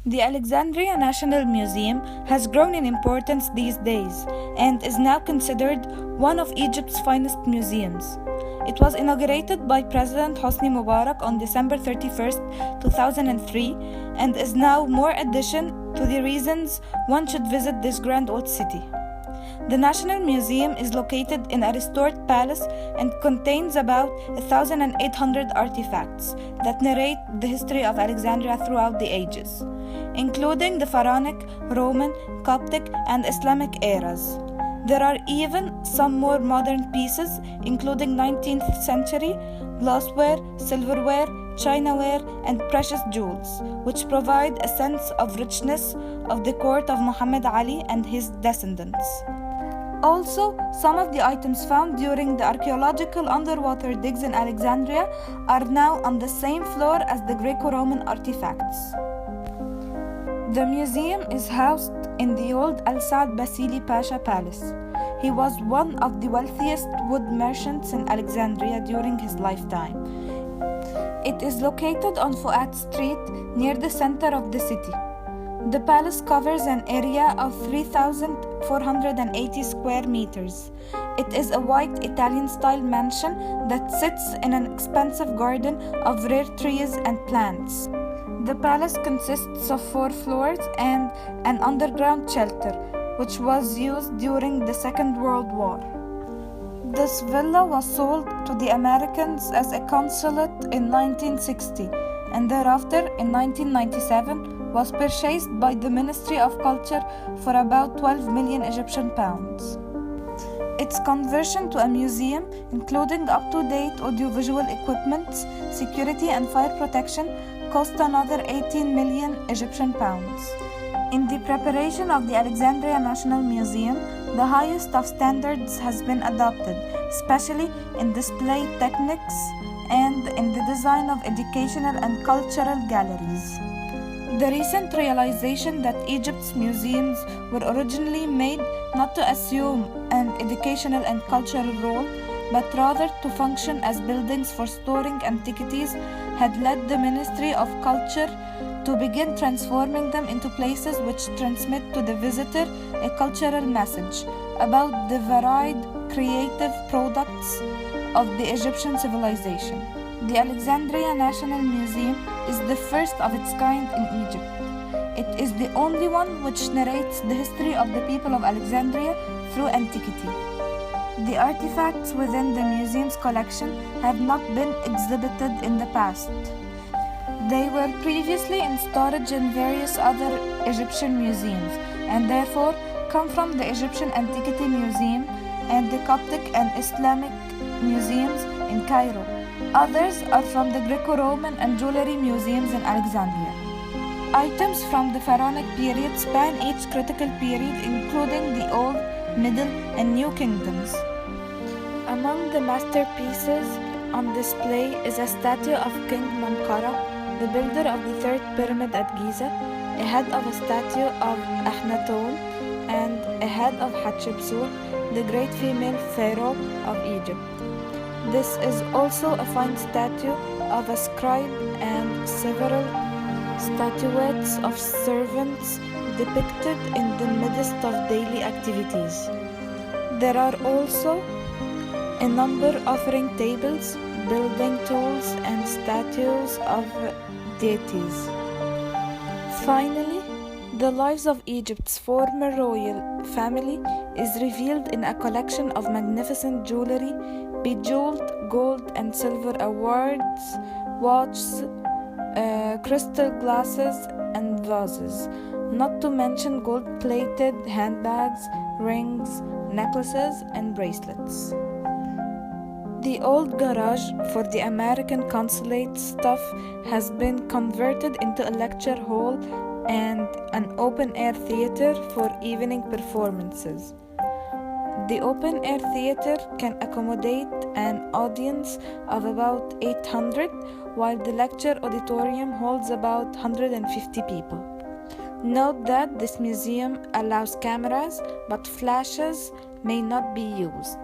The Alexandria National Museum has grown in importance these days and is now considered one of Egypt's finest museums. It was inaugurated by President Hosni Mubarak on December 31st, 2003, and is now more addition to the reasons one should visit this grand old city. The National Museum is located in a restored palace and contains about 1,800 artifacts that narrate the history of Alexandria throughout the ages, including the Pharaonic, Roman, Coptic, and Islamic eras. There are even some more modern pieces, including 19th century glassware, silverware, chinaware, and precious jewels, which provide a sense of richness of the court of Muhammad Ali and his descendants. Also, some of the items found during the archaeological underwater digs in Alexandria are now on the same floor as the Greco-Roman artifacts. The museum is housed in the old Al-Saad Basili Pasha Palace. He was one of the wealthiest wood merchants in Alexandria during his lifetime. It is located on Fuad Street near the center of the city. The palace covers an area of 3,480 square meters. It is a white Italian-style mansion that sits in an expansive garden of rare trees and plants. The palace consists of 4 floors and an underground shelter, which was used during the Second World War. This villa was sold to the Americans as a consulate in 1960, and thereafter, in 1997, was purchased by the Ministry of Culture for about 12 million Egyptian pounds. Its conversion to a museum, including up-to-date audiovisual equipment, security and fire protection, cost another 18 million Egyptian pounds. In the preparation of the Alexandria National Museum, the highest of standards has been adopted, especially in display techniques and in the design of educational and cultural galleries. The recent realization that Egypt's museums were originally made not to assume an educational and cultural role, but rather to function as buildings for storing antiquities had led the Ministry of Culture to begin transforming them into places which transmit to the visitor a cultural message about the varied creative products of the Egyptian civilization. The Alexandria National Museum is the first of its kind in Egypt. It is the only one which narrates the history of the people of Alexandria through antiquity. The artifacts within the museum's collection have not been exhibited in the past. They were previously in storage in various other Egyptian museums and therefore come from the Egyptian Antiquity Museum and the Coptic and Islamic museums in Cairo. Others are from the Greco-Roman and jewelry museums in Alexandria. Items from the Pharaonic period span each critical period, including the Old, Middle, and New Kingdoms. Among the masterpieces on display is a statue of King Menkaure, the builder of the third pyramid at Giza, a head of a statue of Akhenaten, and a head of Hatshepsut, the great female pharaoh of Egypt. This is also a fine statue of a scribe and several statuettes of servants depicted in the midst of daily activities. There are also a number offering tables, building tools, and statues of deities. Finally, the lives of Egypt's former royal family is revealed in a collection of magnificent jewelry, bejeweled gold and silver awards, watches, crystal glasses, and vases, not to mention gold-plated handbags, rings, necklaces, and bracelets. The old garage for the American consulate staff has been converted into a lecture hall and an open-air theater for evening performances. The open-air theater can accommodate an audience of about 800, while the lecture auditorium holds about 150 people. Note that this museum allows cameras, but flashes may not be used.